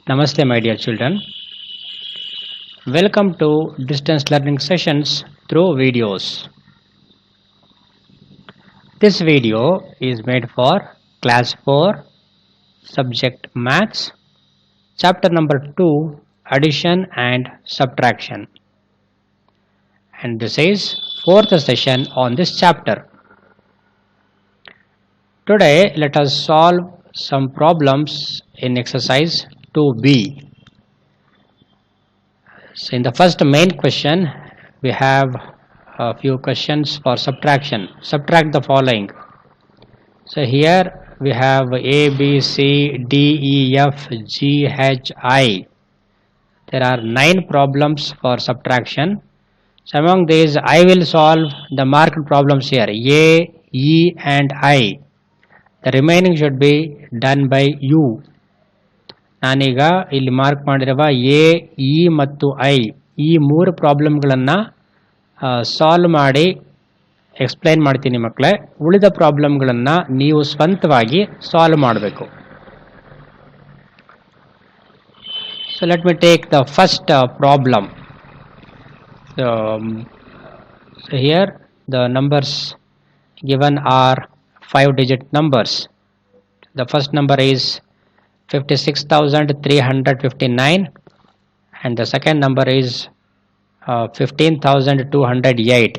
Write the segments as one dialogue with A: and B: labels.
A: Namaste, my dear children. Welcome to distance learning sessions through videos. This video is made for class 4, subject maths, chapter number 2, addition and subtraction. And this is fourth session on this chapter. Today let us solve some problems in exercise 2b. So in the first main question, we have a few questions for subtraction. Subtract the following. So here we have A, B, C, D, E, F, G, H, I. There are 9 problems for subtraction. So among these, I will solve the marked problems here, A, E and I. The remaining should be done by you. ನಾನೀಗ ಇಲ್ಲಿ mark ಮಾಡಿರುವ A E ಮತ್ತು I ಈ 3 ಪ್ರಾಬ್ಲಮ್ಗಳನ್ನು solve ಮಾಡಿ explain ಮಾಡ್ತೀನಿ ಮಕ್ಕಳೇ. ಉಳಿದ ಪ್ರಾಬ್ಲಮ್ಗಳನ್ನು ನೀವು ಸ್ವಂತವಾಗಿ ಸಾಲ್ವ್ ಮಾಡಬೇಕು. So let me take the first problem. So here the numbers given are 5-digit numbers. The first number is 56,359 and the second number is 15,208,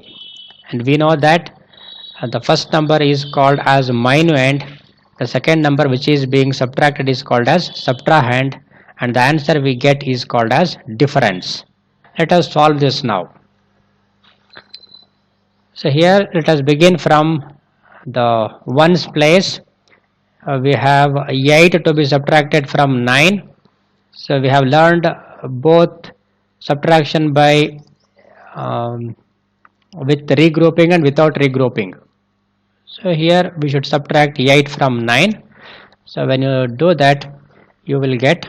A: and we know that the first number is called as minuend, the second number which is being subtracted is called as subtrahend, and the answer we get is called as difference. Let us solve this now. So here let us begin from the ones place. We have 8 to be subtracted from 9. So we have learned both subtraction by with regrouping and without regrouping. So here we should subtract 8 from 9. So when you do that, you will get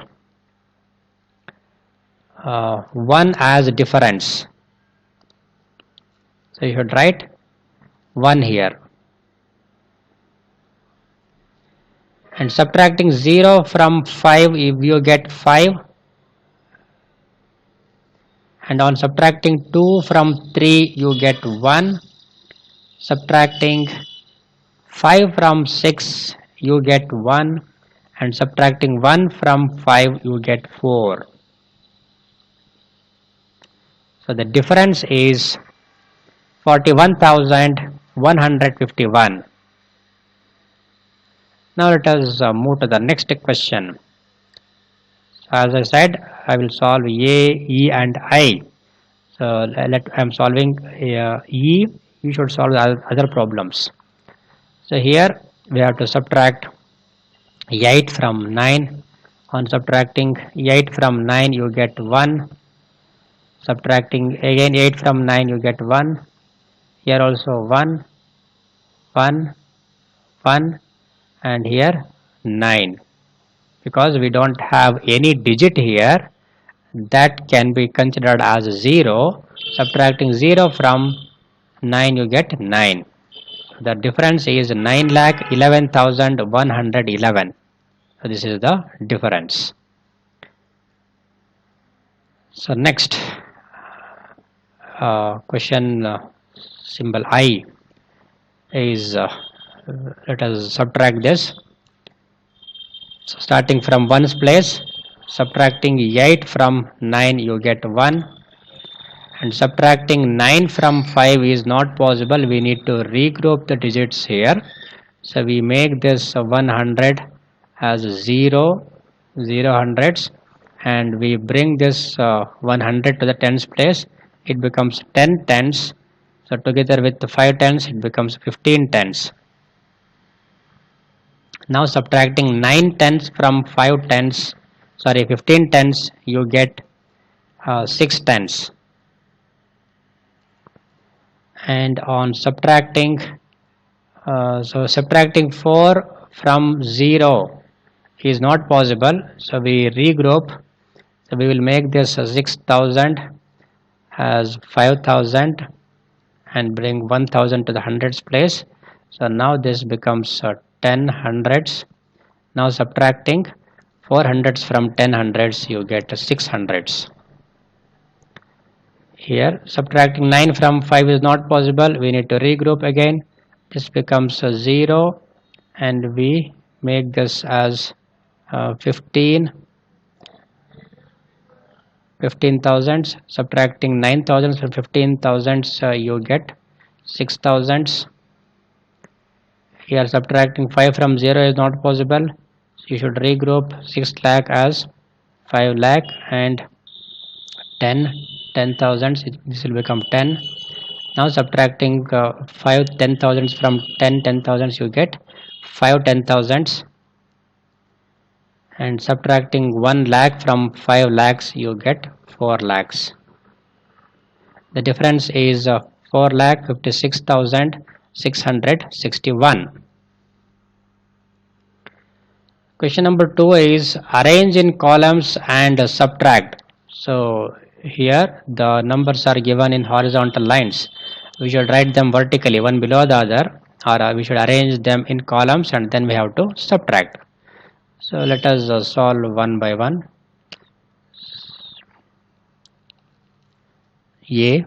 A: 1 as difference. So you should write 1 here. And subtracting 0 from 5, if you get 5, and on subtracting 2 from 3 you get 1, subtracting 5 from 6 you get 1, and subtracting 1 from 5 you get 4. So the difference is 41,151. Now let us move to the next question. So as I said, I will solve A, E and I. So I am solving E. You should solve the other problems. So here we have to subtract 8 from 9. On subtracting 8 from 9 you get 1. Subtracting again 8 from 9 you get 1. Here also 1, 1, 1. And here 9, because we don't have any digit here that can be considered as 0. Subtracting 0 from 9 you get 9. The difference is 9,11,111. So this is the difference. So next question, symbol I is let us subtract this. So starting from 1's place, subtracting 8 from 9 you get 1, and subtracting 9 from 5 is not possible. We need to regroup the digits here. So we make this 100 as 0 hundreds, and we bring this 100 to the tens place. It becomes 10 tens. So together with the 5 tens it becomes 15 tens. Now subtracting 9 tens from 15 tens, you get 6 tens. And on subtracting, subtracting 4 from 0 is not possible. So we regroup. So we will make this 6,000 as 5,000 and bring 1,000 to the hundreds place. So now this becomes 10 hundreds. Now subtracting 4 hundreds from 10 hundreds, you get 6 hundreds. Here subtracting 9 from 5 is not possible, we need to regroup again. This becomes a 0 and we make this as 15 thousands. Subtracting 9 thousands from 15 thousands, you get 6 thousands. Here subtracting 5 from 0 is not possible, so you should regroup 6 lakh as 5 lakh and 10 thousands. This will become 10. Now subtracting 5 10 thousands from 10 thousands, you get 5 10 thousands, and subtracting 1 lakh from 5 lakhs, you get 4 lakhs. The difference is 4 lakh 56,661. Question number 2 is arrange in columns and subtract. So here the numbers are given in horizontal lines. We should write them vertically, one below the other, or we should arrange them in columns and then we have to subtract. So let us solve one by one. A,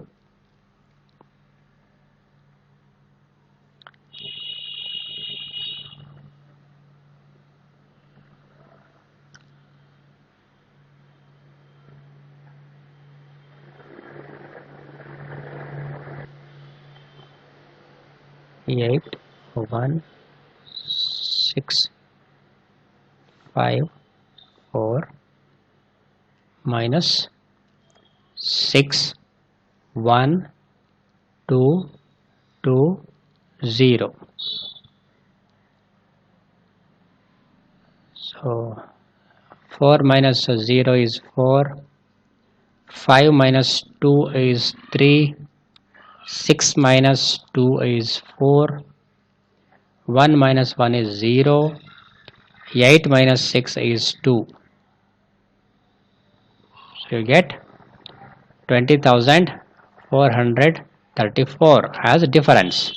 A: 8 1 6 5 4 minus 6 1 2 2 0. So 4 minus 0 is 4, 5 minus 2 is 3, 6 minus 2 is 4, 1 minus 1 is 0, 8 minus 6 is 2. So you get 20,434 as difference.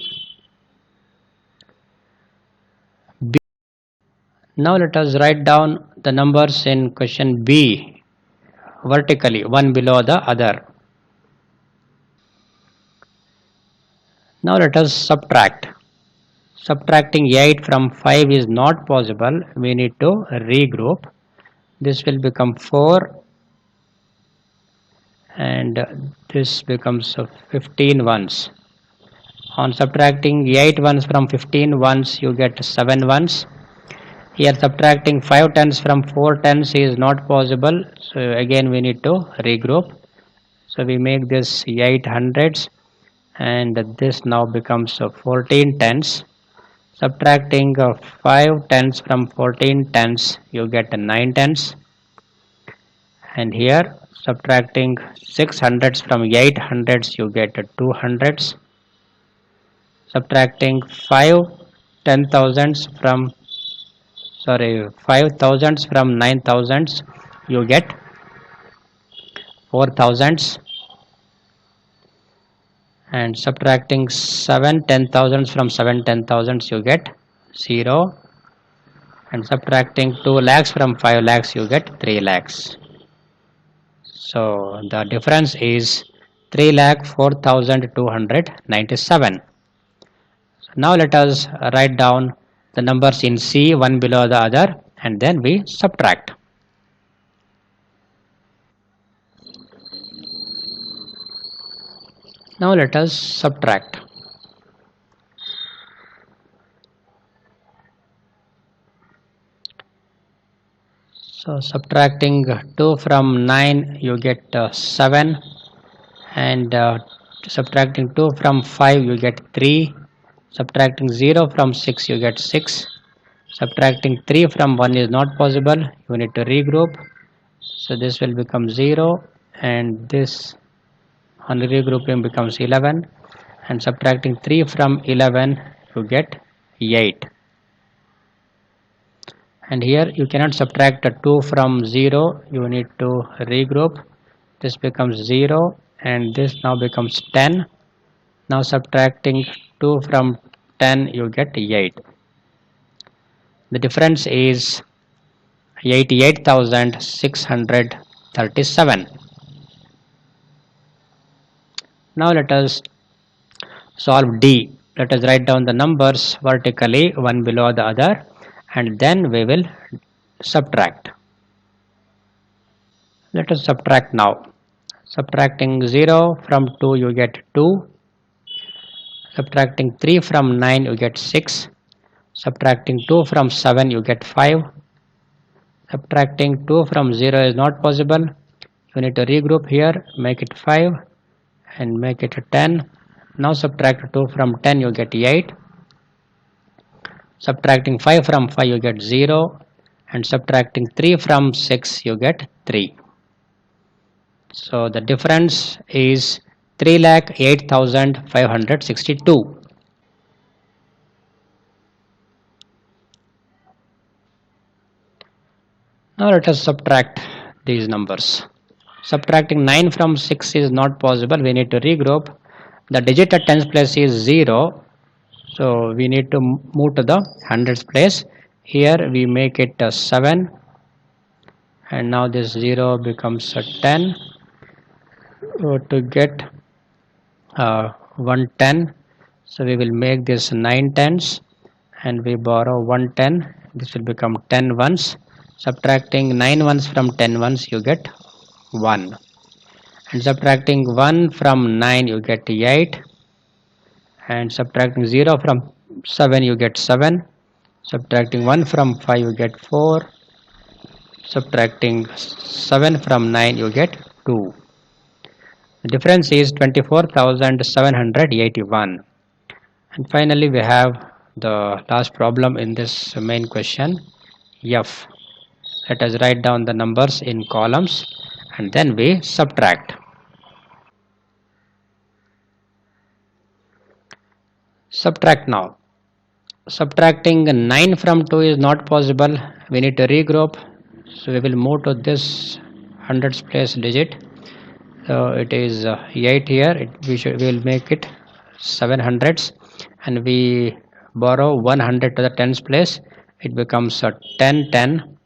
A: B. Now let us write down the numbers in question B vertically, one below the other. Now let us subtract. Subtracting 8 from 5 is not possible, we need to regroup. This will become 4 and this becomes 15 ones. On subtracting 8 ones from 15 ones, you get 7 ones. Here subtracting 5 tens from 4 tens is not possible, so again we need to regroup. So we make this 8 hundreds and this now becomes 14 tens. Subtracting 5 tens from 14 tens, you get 9 tens. And here subtracting 6 hundreds from 8 hundreds, you get 2 hundreds. Subtracting 5 10 thousands from 5 thousands from 9 thousands, you get 4 thousands. And subtracting 7 10 thousands from 7 10 thousands, you get 0. And subtracting 2 lakhs from 5 lakhs, you get 3 lakhs. So the difference is 3,04,297. So now let us write down the numbers in C one below the other and then we subtract. Now let us subtract. So subtracting 2 from 9, you get 7, and subtracting 2 from 5, you get 3. Subtracting 0 from 6, you get 6. Subtracting 3 from 1 is not possible, you need to regroup. So this will become 0 and this on regrouping becomes 11, and subtracting 3 from 11, you get 8. And here you cannot subtract 2 from 0, you need to regroup. This becomes 0 and this now becomes 10. Now subtracting 2 from 10, you get 8. The difference is 88,637. Now let us solve D. Let us write down the numbers vertically, one below the other, and then we will subtract. Let us subtract now. Subtracting 0 from 2 you get 2. Subtracting 3 from 9 you get 6. Subtracting 2 from 7 you get 5. Subtracting 2 from 0 is not possible. You need to regroup here, make it 5 and make it 10. Now subtract 2 from 10 you get 8. Subtracting 5 from 5 you get 0, and subtracting 3 from 6 you get 3. So the difference is 3,08,562. Now let us subtract these numbers. Subtracting 9 from 6 is not possible. We need to regroup. The digit at tens place is 0. So we need to move to the hundreds place. Here we make it 7. And now this 0 becomes 10. To get 110. So we will make this 9 tens. And we borrow 110. This will become 10 ones. Subtracting 9 ones from 10 ones you get 1. And subtracting 1 from 9 you get 8. And subtracting 0 from 7 you get 7. Subtracting 1 from 5 you get 4. Subtracting 7 from 9 you get 2. The difference is 24,781. And finally we have the last problem in this main question, F. Let us write down the numbers in columns and then we subtract. Subtract now. Subtracting 9 from 2 is not possible. We need to regroup. So we will move to this hundreds place digit. So it is 8 here. We will make it 700s, and we borrow 100 to the tens place. It becomes 10 10,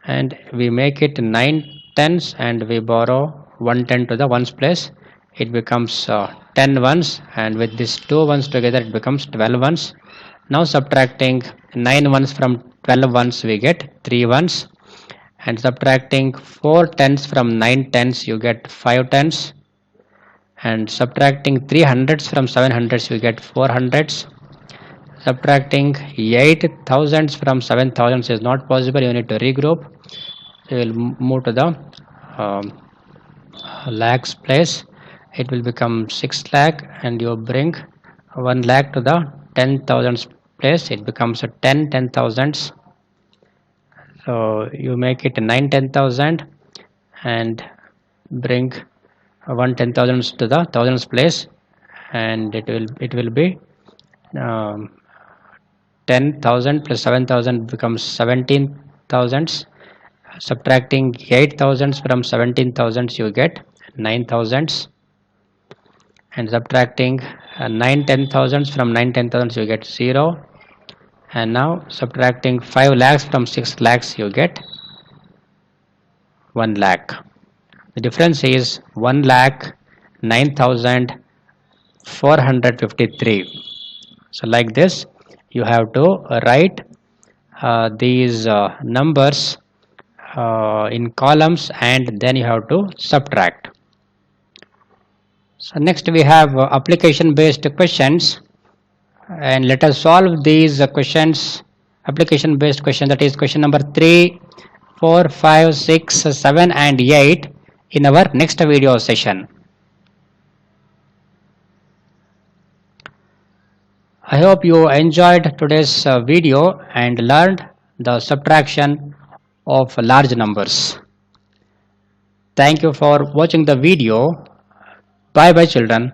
A: and we make it 9 tens, and we borrow 110 to the ones place. It becomes 10 ones, and with these 2 ones together it becomes 12 ones. Now subtracting 9 ones from 12 ones we get 3 ones, and subtracting 4 tens from 9 tens you get 5 tens, and subtracting 3 hundreds from 7 hundreds you get 4 hundreds. Subtracting 8 thousands from 7 thousands is not possible. You need to regroup. We will move to the lakhs place. It will become 6 lakh, and you bring 1 lakh to the 10 thousands place. It becomes a 10 thousands. So you make it 9 10,000 and bring 1 10,000s to the thousands place, and it will be 10,000 plus 7,000 becomes 17,000s. Subtracting 8,000s from 17,000s you get 9,000s, and subtracting 9 10,000s from 9 10,000s you get 0. And now subtracting 5 lakhs from 6 lakhs you get 1 lakh. The difference is 1,09,453. So like this you have to write these numbers in columns, and then you have to subtract. So next we have application based questions, and let us solve these questions, application based question, that is question number 3, 4, 5, 6, 7 and 8 in our next video session. I hope you enjoyed today's video and learned the subtraction of large numbers. Thank you for watching the video. Bye bye children.